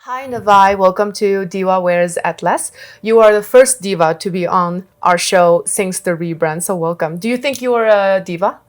Hi Nava'i, welcome to Diva Wears Atlas. You are the first diva to be on our show since the rebrand, so welcome. Do you think you are a diva?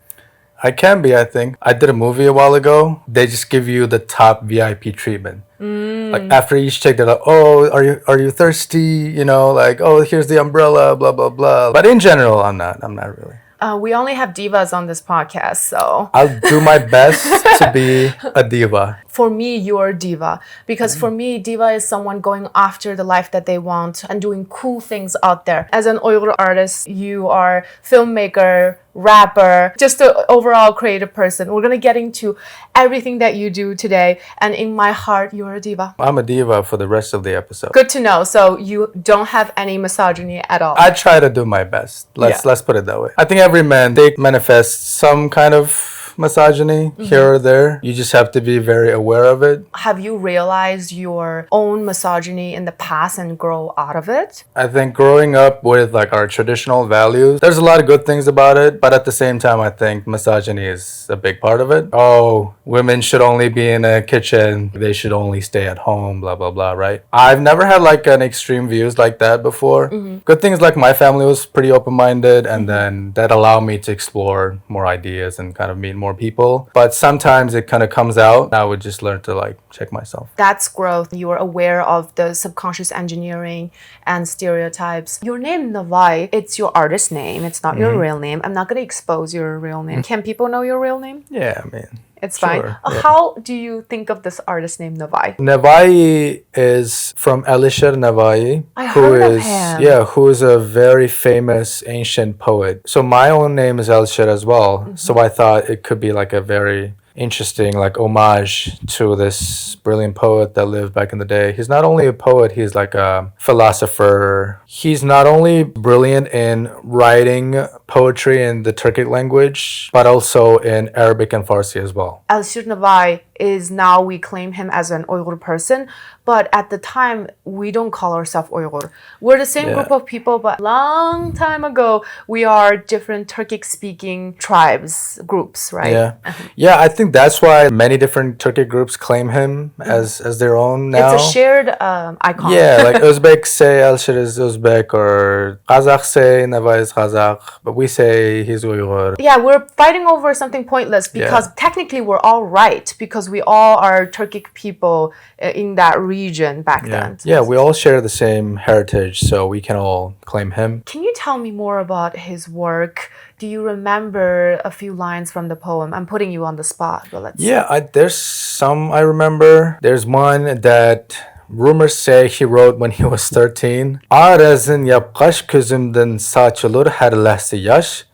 I can be, I think. I did a movie a while ago. They just give you the top VIP treatment. Like after each check, they're like, "Oh, are you thirsty?" "Oh, here's the umbrella." Blah blah blah. But in general, I'm not. I'm not really. We only have divas on this podcast, so I'll do my best to be a diva. for me, you're a diva. Because for me, diva is someone going after the life that they want and doing cool things out there. As an Uyghur artist, you are filmmaker, rapper, just an overall creative person. We're gonna get into everything that you do today. And in my heart, you're a diva. I'm a diva for the rest of the episode. Good to know. So you don't have any misogyny at all. I try to do my best. Let's put it that way. I think every man, they manifest some kind of misogyny here or there. You just have to be very aware of it. Have you realized your own misogyny in the past and grow out of it? I think growing up with like our traditional values, there's a lot of good things about it, but at the same time, I think misogyny is a big part of it. Oh, women should only be in a kitchen. They should only stay at home, blah, blah, blah, right? I've never had like an extreme views like that before. Good things like my family was pretty open-minded, and then that allowed me to explore more ideas and kind of meet more people. But sometimes it kind of comes out. I would just learn to like check myself. That's growth. You are aware of the subconscious engineering and stereotypes. Your name, Nevayi, it's your artist name. It's not your real name. I'm not going to expose your real name. Can people know your real name? Yeah, I mean, it's sure, fine. yeah. How do you think of this artist name, Nevayi? Nevayi is from Ali-Shir Nevayi, I heard of him. who is a very famous ancient poet. So my own name is Ali-Shir as well. So I thought it could be like a very interesting like homage to this brilliant poet that lived back in the day. He's not only a poet, he's like a philosopher. He's not only brilliant in writing poetry in the Turkic language, but also in Arabic and Farsi as well. Ali-Shir Nevayi is now, we claim him as an Uyghur person, but at the time we don't call ourselves Uyghur. We're the same group of people, but long time ago we are different Turkic speaking tribes, groups, right? Yeah, I think that's why many different Turkic groups claim him as their own now. It's a shared icon. Yeah, like Uzbek say Ali-Shir is Uzbek, or Kazakh say Nevayi is Kazakh, but we say he's Uyghur. Yeah, we're fighting over something pointless because technically we're all right, because we all are Turkic people in that region back then. Yeah, we all share the same heritage, so we can all claim him. Can you tell me more about his work? Do you remember a few lines from the poem? I'm putting you on the spot, but let's There's some I remember. There's one that rumors say he wrote when he was 13. Arazın yapkaş közümden saçılır her lahze yaş.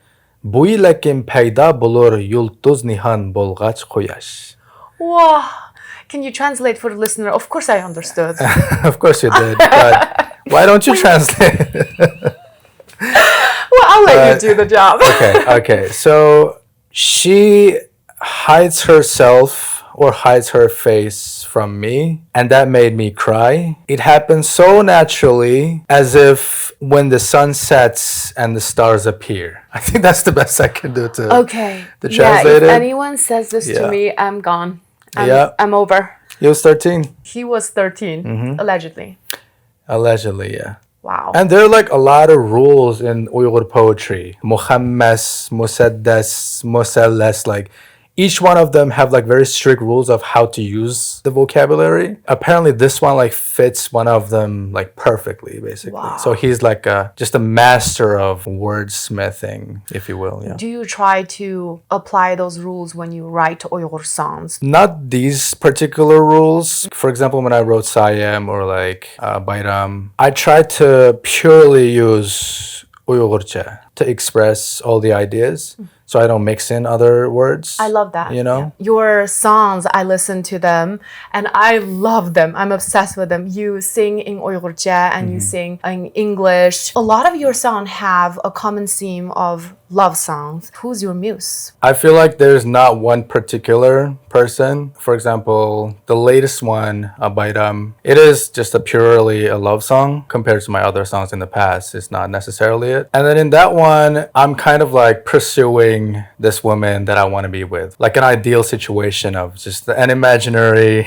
Bu ilekim peyda bulur yultuz nihan bolgaç koyaş. Wow. Can you translate for the listener? Of course I understood. Of course you did, but why don't you translate? Well, I'll let you do the job. Okay. So she hides herself or hides her face from me, and that made me cry. It happened so naturally, as if when the sun sets and the stars appear. I think that's the best I can do to translate if it. anyone says this to me, I'm gone. I'm over. He was 13. He was 13, allegedly. Allegedly, yeah. Wow. And there are like a lot of rules in Uyghur poetry. Muhammas, Musaddas, Musallas, like each one of them have like very strict rules of how to use the vocabulary. Apparently this one like fits one of them like perfectly, basically. Wow. So he's like just a master of wordsmithing, if you will. Yeah. Do you try to apply those rules when you write Uyghur songs? Not these particular rules. For example, when I wrote Sayem or like Bayram, I tried to purely use Uyghurcha to express all the ideas. So I don't mix in other words. I love that. You know? Your songs, I listen to them and I love them. I'm obsessed with them. You sing in Uyghurcha and you sing in English. A lot of your songs have a common theme of love songs. Who's your muse? I feel like there's not one particular person. For example, the latest one, Bayram, it is just purely a love song compared to my other songs in the past. It's not necessarily it. And then in that one, I'm kind of like pursuing this woman that I want to be with. Like an ideal situation of just an imaginary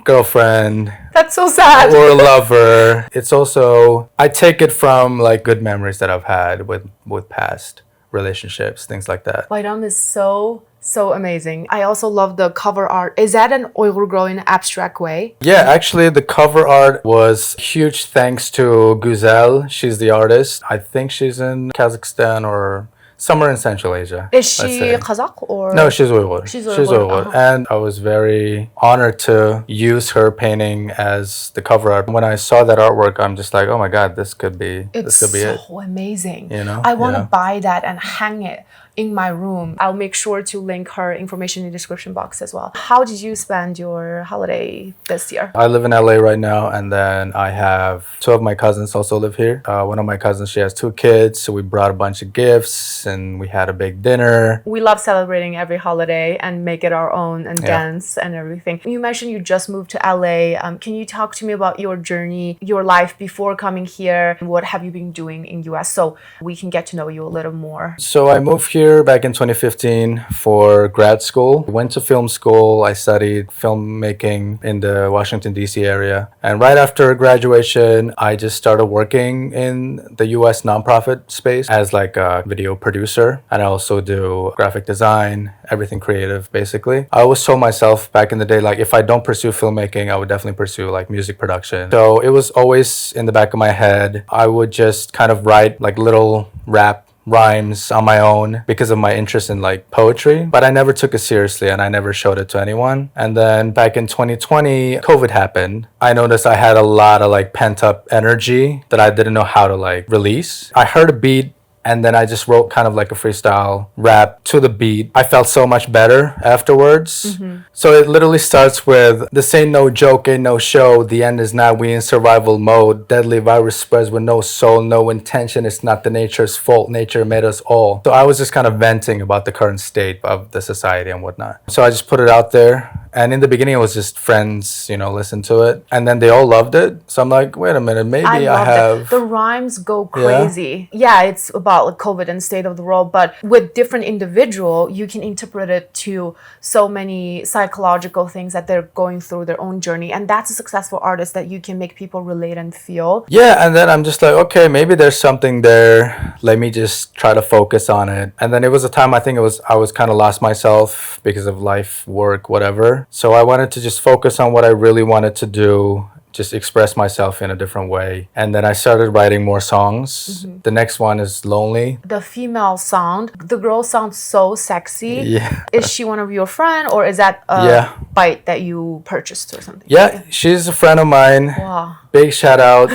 girlfriend That's so sad. or a lover. It's also, I take it from like good memories that I've had with past relationships, things like that. Bayram is so amazing. I also love the cover art. Is that an Uyghur girl in an abstract way? Yeah, actually, the cover art was huge thanks to Güzel. She's the artist. I think she's in Kazakhstan or somewhere in Central Asia. Is let's she say. Kazakh or? No, she's Uyghur. She's Uyghur. And I was very honored to use her painting as the cover art. When I saw that artwork, I'm just like, oh my God, this could be it. It's so amazing. You know? I want to buy that and hang it in my room. I'll make sure to link her information in the description box as well. How did you spend your holiday this year? I live in LA right now, and then I have two of my cousins also live here. One of my cousins, she has two kids, so we brought a bunch of gifts and we had a big dinner. We love celebrating every holiday and make it our own and dance and everything. You mentioned you just moved to LA. Can you talk to me about your journey, your life before coming here? What have you been doing in US so we can get to know you a little more? So I moved here back in 2015 for grad school. Went to film school. I studied filmmaking in the Washington, D.C. area. And right after graduation, I just started working in the U.S. nonprofit space as like a video producer. And I also do graphic design, everything creative, basically. I always told myself back in the day, like, if I don't pursue filmmaking, I would definitely pursue like music production. So it was always in the back of my head. I would just kind of write like little rap rhymes on my own because of my interest in like poetry, but I never took it seriously and I never showed it to anyone. And then back in 2020, COVID happened. I noticed I had a lot of like pent up energy that I didn't know how to like release. I heard a beat and then I just wrote kind of like a freestyle rap to the beat. I felt so much better afterwards. So it literally starts with, this ain't no joke, ain't no show. The end is not, we in survival mode. Deadly virus spreads with no soul, no intention. It's not the nature's fault. Nature made us all. So I was just kind of venting about the current state of the society and whatnot. So I just put it out there. And in the beginning, it was just friends, you know, listen to it. And then they all loved it. So I'm like, wait a minute, maybe I have... It. The rhymes go crazy. Yeah, it's about like COVID and state of the world. But with different individual, you can interpret it to so many psychological things that they're going through their own journey. And that's a successful artist that you can make people relate and feel. Yeah, and then I'm just like, okay, maybe there's something there. Let me just try to focus on it. And then it was a time, I think I was kind of lost myself because of life, work, whatever. So I wanted to just focus on what I really wanted to do, just express myself in a different way. And then I started writing more songs. The next one is Lonely. The female sound, the girl sounds so sexy. Yeah. Is she one of your friend or is that a bite that you purchased or something? Yeah, she's a friend of mine. Wow. Big shout out,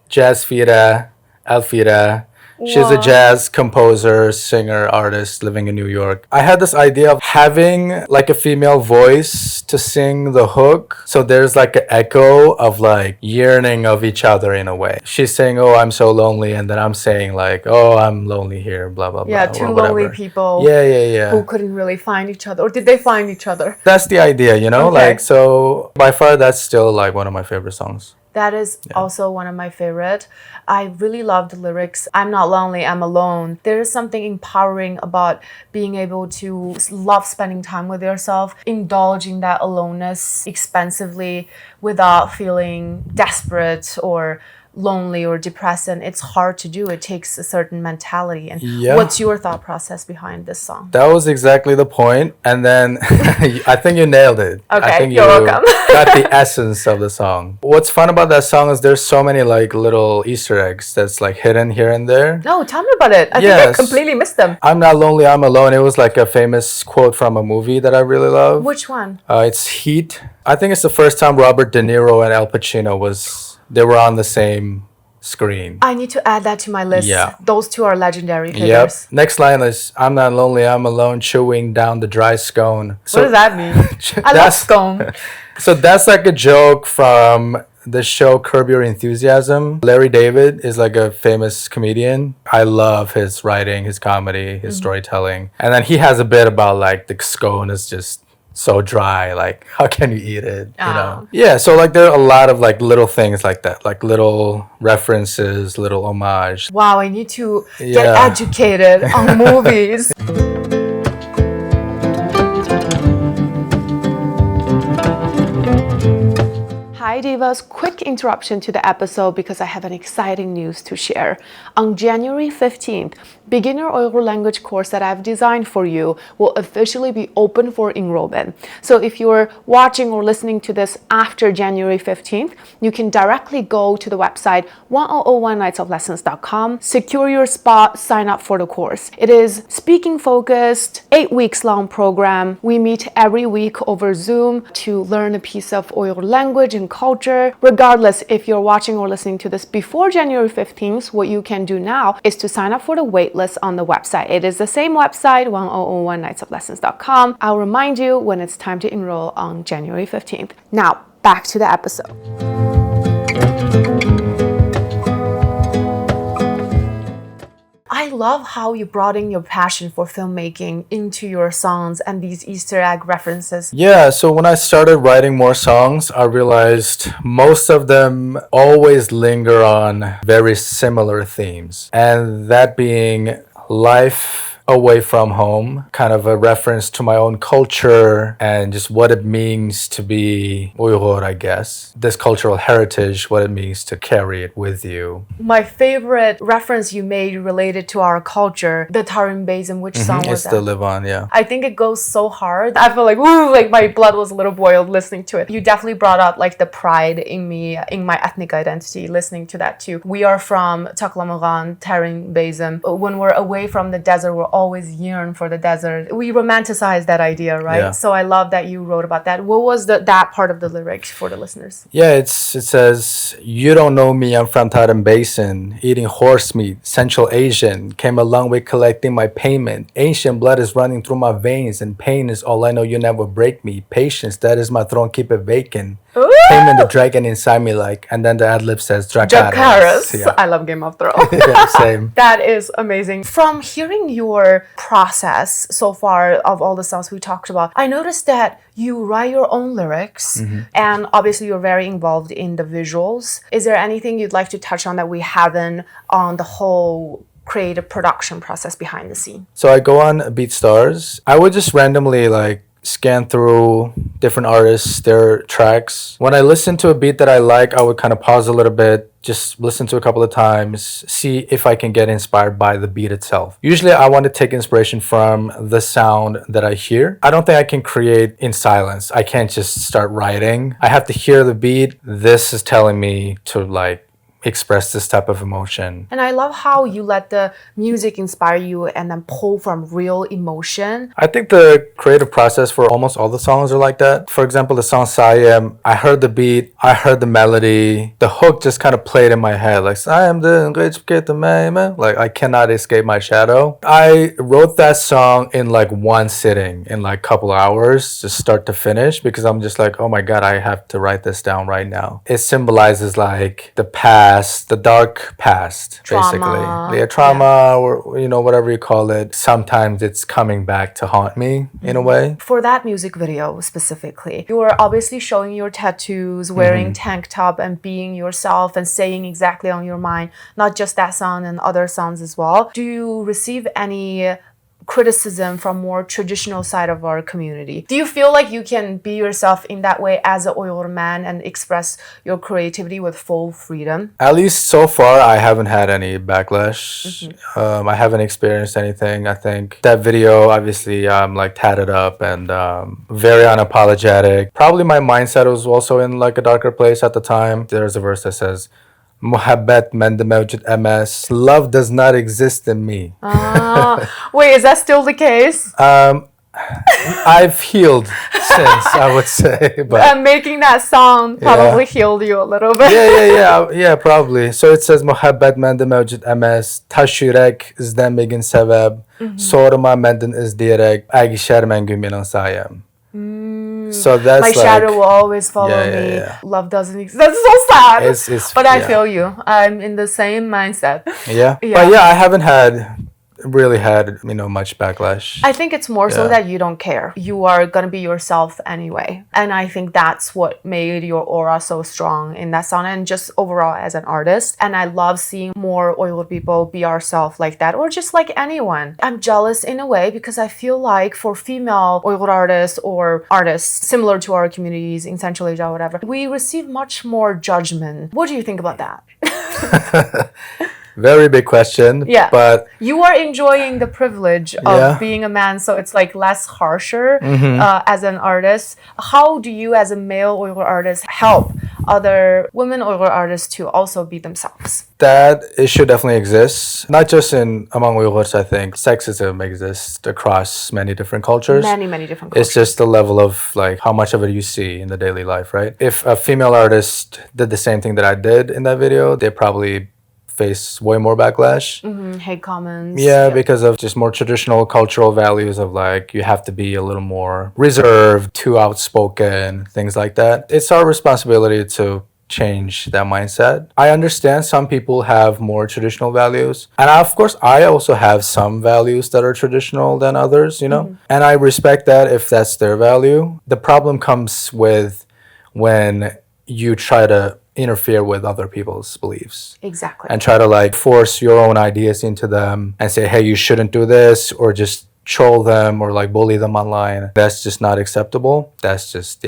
Jazfira, Alfira. She's a jazz composer, singer, artist living in New York. I had this idea of having like a female voice to sing the hook. So there's like an echo of like yearning of each other in a way. She's saying, oh, I'm so lonely. And then I'm saying like, oh, I'm lonely here, blah, blah, blah. Yeah, two lonely people who couldn't really find each other. Or did they find each other? That's the idea, you know? Like, so by far, that's still like one of my favorite songs. That is also one of my favorite. I really love the lyrics. I'm not lonely, I'm alone. There is something empowering about being able to love spending time with yourself, indulging that aloneness expensively without feeling desperate or lonely or depressed, and it's hard to do. It takes a certain mentality. And what's your thought process behind this song? That was exactly the point. And then I think you nailed it. Okay, I think you're welcome. got the essence of the song. What's fun about that song is there's so many like little Easter eggs that's like hidden here and there. No, tell me about it. I think I completely missed them. I'm not lonely, I'm alone. It was like a famous quote from a movie that I really love. Which one? It's Heat. I think it's the first time Robert De Niro and Al Pacino they were on the same screen. I need to add that to my list. Yeah. Those two are legendary figures. Yep. Next line is, I'm not lonely, I'm alone, chewing down the dry scone. So, what does that mean? I love scone. So that's like a joke from the show Curb Your Enthusiasm. Larry David is like a famous comedian. I love his writing, his comedy, his storytelling. And then he has a bit about like the scone is just so dry, like how can you eat it, you know? Yeah, so like there are a lot of like little things like that, like little references, little homage. Wow, I need to get educated on movies. Hi, Hi Divas, quick interruption to the episode because I have an exciting news to share. On January 15th, beginner Uyghur language course that I've designed for you will officially be open for enrollment. So if you're watching or listening to this after January 15th, you can directly go to the website 1001nightsoflessons.com, secure your spot, sign up for the course. It is speaking focused, 8 weeks long program. We meet every week over Zoom to learn a piece of Uyghur language and culture. Regardless if you're watching or listening to this before January 15th, what you can do now is to sign up for the waitlist on the website. It is the same website, 1001nightsoflessons.com. I'll remind you when it's time to enroll on January 15th. Now, back to the episode. I love how you brought in your passion for filmmaking into your songs and these Easter egg references. Yeah, so when I started writing more songs, I realized most of them always linger on very similar themes. And that being life away from home, kind of a reference to my own culture and just what it means to be Uyghur, I guess. This cultural heritage, what it means to carry it with you. My favorite reference you made related to our culture, the Tarim Basin, which song was It's that? the Live On, yeah. I think it goes so hard. I feel like, woo, like my blood was a little boiled listening to it. You definitely brought out like the pride in me, in my ethnic identity, listening to that too. We are from Taklamagan, Tarim Basin. When we're away from the desert, we're always yearn for the desert. We romanticize that idea, right? Yeah. So I love that you wrote about that. What was that part of the lyrics for the listeners? Yeah, it says, you don't know me, I'm from Tarim Basin, eating horse meat, Central Asian, came a long way collecting my payment. Ancient blood is running through my veins, and pain is all I know, you never break me. Patience, that is my throne, keep it vacant. Ooh! Taming the dragon inside me like, and then the ad-lib says, Dracarys. Yeah. I love Game of Thrones. Yeah, same. That is amazing. From hearing your process so far of all the songs we talked about, I noticed that you write your own lyrics and obviously you're very involved in the visuals. Is there anything you'd like to touch on that we haven't on the whole creative production process behind the scene? So I go on BeatStars. I would just randomly scan through different artists, their tracks. When I listen to a beat that I like, I would kind of pause a little bit, just listen to a couple of times, see if I can get inspired by the beat itself. Usually I want to take inspiration from the sound that I hear. I don't think I can create in silence. I can't just start writing. I have to hear the beat. This is telling me to express this type of emotion. And I love how you let the music inspire you and then pull from real emotion. I think the creative process for almost all the songs are like that. For example, the song Sayem, I heard the beat, I heard the melody, the hook just kind of played in my head, like Sayem, I cannot escape my shadow. I wrote that song in one sitting, in a couple hours, just start to finish, because I'm just like, oh my God, I have to write this down right now. It symbolizes the past, the dark past, basically. Yeah, trauma, or whatever you call it. Sometimes it's coming back to haunt me in a way. For that music video specifically, you were obviously showing your tattoos, wearing tank top and being yourself and saying exactly on your mind, not just that song and other songs as well. Do you receive any criticism from more traditional side of our community? Do you feel like you can be yourself in that way as a Uyghur man and express your creativity with full freedom? At least so far, I haven't had any backlash. I haven't experienced anything. I think that video, obviously, I'm tatted up and very unapologetic. Probably my mindset was also in a darker place at the time. There's a verse that says, Muhabbat mende mevcut MS. Love does not exist in me. Wait, is that still the case? I've healed since, I would say. But making that song probably healed you a little bit. Yeah, probably. So it says Muhabbat mende mevcut MS. Taş yürek izlemegin sebep. Sorma menden izleyerek. Ali-Shir men güminan sayem. So that's my shadow will always follow me. Yeah. Love doesn't exist. That's so sad. It's but I feel you. I'm in the same mindset. Yeah. But I haven't had really had, much backlash. I think it's more so Yeah. that you don't care. You are going to be yourself anyway. And I think that's what made your aura so strong in that song and just overall as an artist. And I love seeing more Uyghur people be ourselves like that or just like anyone. I'm jealous in a way because I feel like for female Uyghur artists or artists similar to our communities in Central Asia or whatever, we receive much more judgment. What do you think about that? Very big question. Yeah. But you are enjoying the privilege of Yeah. being a man, so it's like less harsher Mm-hmm. as an artist. How do you, as a male Uyghur artist, help other women Uyghur artists to also be themselves? that issue definitely exists. Not just among Uyghurs, I think. Sexism exists across many different cultures. Many different cultures. It's just the level of like how much of it you see in the daily life, right? If a female artist did the same thing that I did in that video, they probably face way more backlash. Hate comments. Yeah, because of just more traditional cultural values of like you have to be a little more reserved, too outspoken, things like that. It's our responsibility to change that mindset. I understand some people have more traditional values. And of course, I also have some values that are traditional than others, And I respect that if that's their value. The problem comes with when you try to interfere with other people's beliefs Exactly. and try to like force your own ideas into them and say, hey, you shouldn't do this, or just troll them or like bully them online. That's just not acceptable. That's just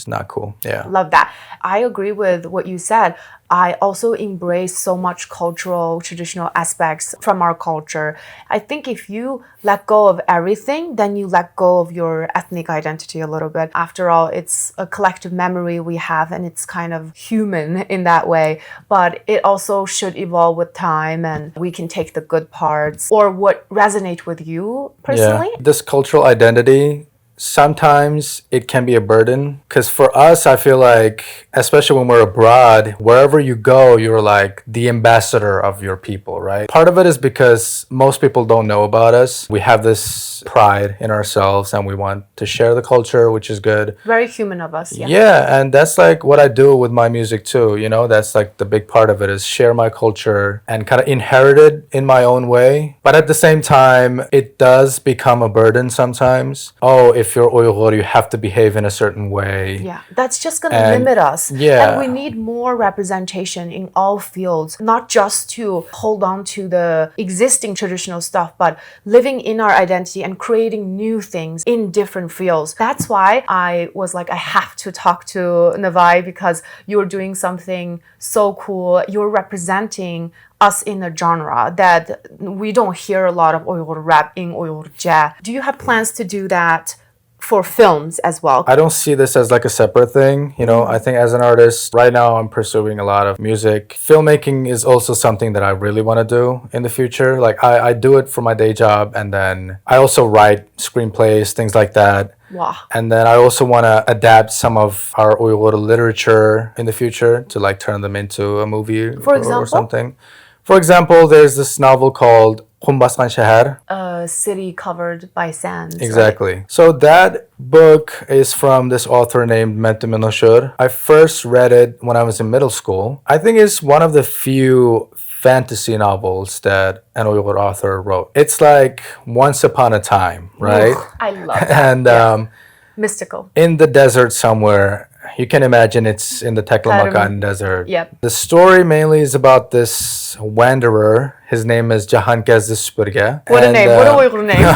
not cool. Yeah. Love that. I agree with what you said. I also embrace so much cultural, traditional aspects from our culture. I think if you let go of everything, then you let go of your ethnic identity a little bit. After all, it's a collective memory we have and it's kind of human in that way. But it also should evolve with time and we can take the good parts or what resonate with you personally. Yeah. This cultural identity, sometimes it can be a burden because for us, I feel like, especially when we're abroad, wherever you go, you're like the ambassador of your people, right? Part of it is because most people don't know about us. We have this pride in ourselves and we want to share the culture, which is good. Very human of us, yeah. Yeah, and that's like what I do with my music too, That's like the big part of it is share my culture and kind of inherit it in my own way. But at the same time, it does become a burden sometimes. Oh, if you're Uyghur, you have to behave in a certain way. Yeah, that's just going to limit us. Yeah. And we need more representation in all fields, not just to hold on to the existing traditional stuff, but living in our identity and creating new things in different fields. That's why I was like, I have to talk to Nevayi because you're doing something so cool. You're representing us in a genre that we don't hear a lot of Uyghur rap in Uyghurca. Do you have plans to do that for films as well? I don't see this as like a separate thing. I think as an artist, right now I'm pursuing a lot of music. Filmmaking is also something that I really want to do in the future. Like I do it for my day job and then I also write screenplays, things like that. Wow. And then I also want to adapt some of our Uyghur literature in the future to like turn them into a movie or something. For example, there's this novel called basqan şeher. A city covered by sands. Exactly. Right? So that book is from this author named Memtimin Hoşur. I first read it when I was in middle school. I think it's one of the few fantasy novels that an Uyghur author wrote. It's like once upon a time, right? Ooh, I love that. And mystical. In the desert somewhere. You can imagine it's in the Taklamakan desert. Yep. The story mainly is about this wanderer. His name is Jahan Spurge. What a name. What a Uyghur name.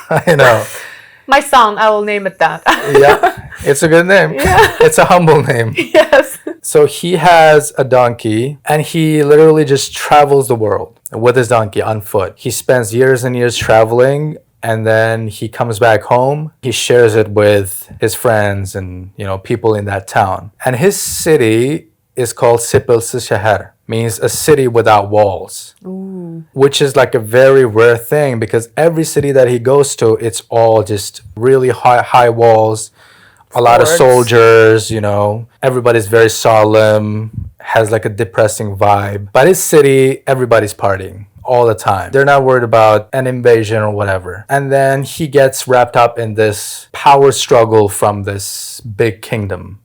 I know. My son, I will name it that. Yeah, it's a good name. Yeah. It's a humble name. Yes. So he has a donkey and he literally just travels the world with his donkey on foot. He spends years and years traveling and then he comes back home. He shares it with his friends and, people in that town. And his city is called Sipilsiz şeher, means a city without walls. Ooh. Which is like a very rare thing because every city that he goes to, it's all just really high walls, a lot of soldiers, everybody's very solemn, has like a depressing vibe. But his city, everybody's partying all the time. They're not worried about an invasion or whatever. And then he gets wrapped up in this power struggle from this big kingdom,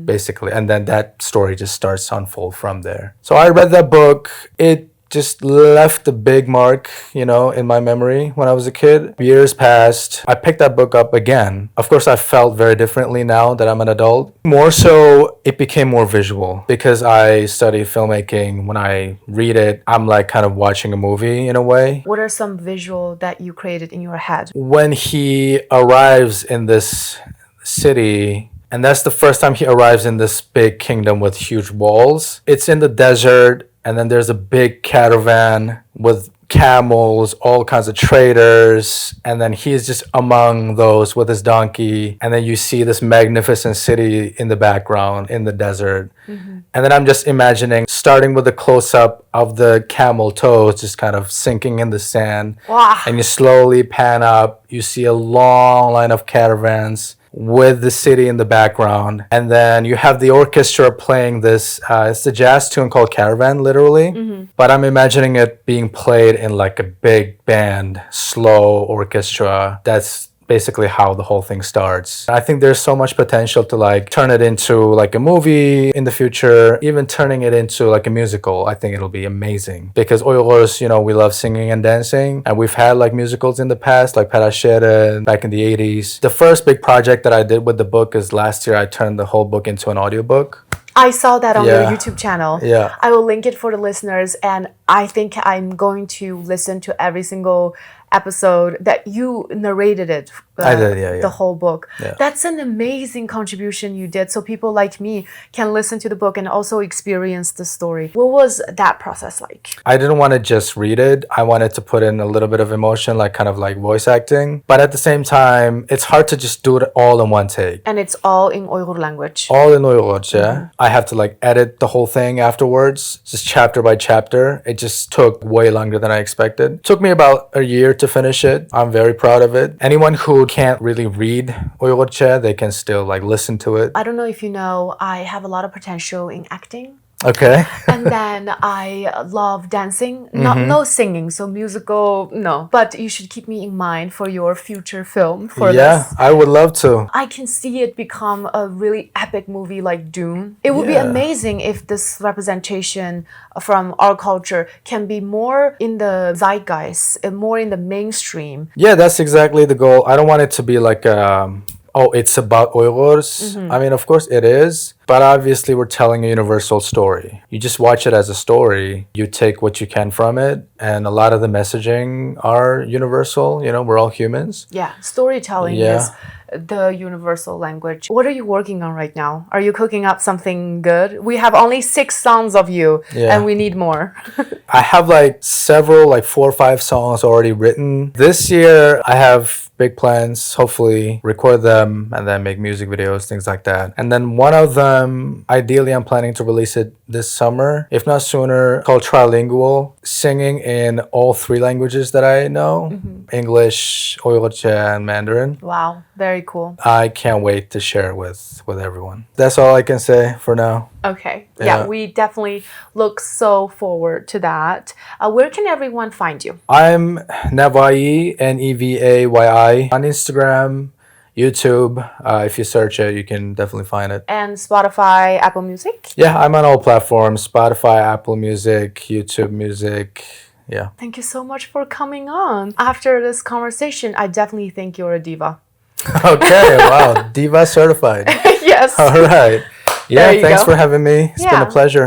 basically. And then that story just starts to unfold from there. So I read that book. It just left a big mark, in my memory when I was a kid. Years passed. I picked that book up again. Of course, I felt very differently now that I'm an adult. More so, it became more visual because I studied filmmaking. When I read it, I'm like kind of watching a movie in a way. What are some visual that you created in your head? When he arrives in this city, and that's the first time he arrives in this big kingdom with huge walls. It's in the desert, and then there's a big caravan with camels, all kinds of traders, and then he's just among those with his donkey, and then you see this magnificent city in the background in the desert. And then I'm just imagining starting with a close-up of the camel toes just kind of sinking in the sand. Wow. And you slowly pan up, you see a long line of caravans with the city in the background, and then you have the orchestra playing this it's a jazz tune called Caravan, literally, but I'm imagining it being played in like a big band, slow orchestra. That's basically how the whole thing starts. I think there's so much potential to like turn it into like a movie in the future, even turning it into like a musical. I think it'll be amazing because Uyghurs, we love singing and dancing, and we've had like musicals in the past, like Ali-Shir back in the 80s. The first big project that I did with the book is last year I turned the whole book into an audiobook. I saw that on your YouTube channel. Yeah. I will link it for the listeners, and I think I'm going to listen to every single episode that you narrated it. I did, yeah. The whole book. Yeah. That's an amazing contribution you did, so people like me can listen to the book and also experience the story. What was that process like? I didn't want to just read it. I wanted to put in a little bit of emotion, like kind of like voice acting. But at the same time, it's hard to just do it all in one take. And it's all in Uyghur language. All in Uyghur, yeah. I have to like edit the whole thing afterwards, just chapter by chapter. It just took way longer than I expected. It took me about a year to finish it. I'm very proud of it. Anyone who can't really read Uyghurcha, they can still like listen to it. I don't know if you know, I have a lot of potential in acting. Okay. And then I love dancing, no singing, so musical, no. But you should keep me in mind for your future film for this. Yeah, I would love to. I can see it become a really epic movie like Dune. It would be amazing if this representation from our culture can be more in the zeitgeist, more in the mainstream. Yeah, that's exactly the goal. I don't want it to be like it's about Uyghurs. I mean, of course it is, but obviously we're telling a universal story. You just watch it as a story. You take what you can from it, and a lot of the messaging are universal. We're all humans. Yeah, storytelling is the universal language. What are you working on right now? Are you cooking up something good? We have only 6 songs of you, and we need more. I have like several, like 4 or 5 songs already written. This year, I have big plans, hopefully record them and then make music videos, things like that. And then one of them, ideally I'm planning to release it this summer, if not sooner, called Trilingual, singing in all 3 languages that I know, English, Uyghurcha, and Mandarin. Wow, very cool. I can't wait to share it with everyone. That's all I can say for now. Okay. Yeah, we definitely look so forward to that. Where can everyone find you? I'm Nevayi, Nevayi, on Instagram, YouTube. If you search it, you can definitely find it. And Spotify, Apple Music? Yeah, I'm on all platforms. Spotify, Apple Music, YouTube Music. Yeah. Thank you so much for coming on. After this conversation, I definitely think you're a diva. Okay, wow. Diva certified. Yes. All right. Yeah, thanks go. for having me. It's been a pleasure.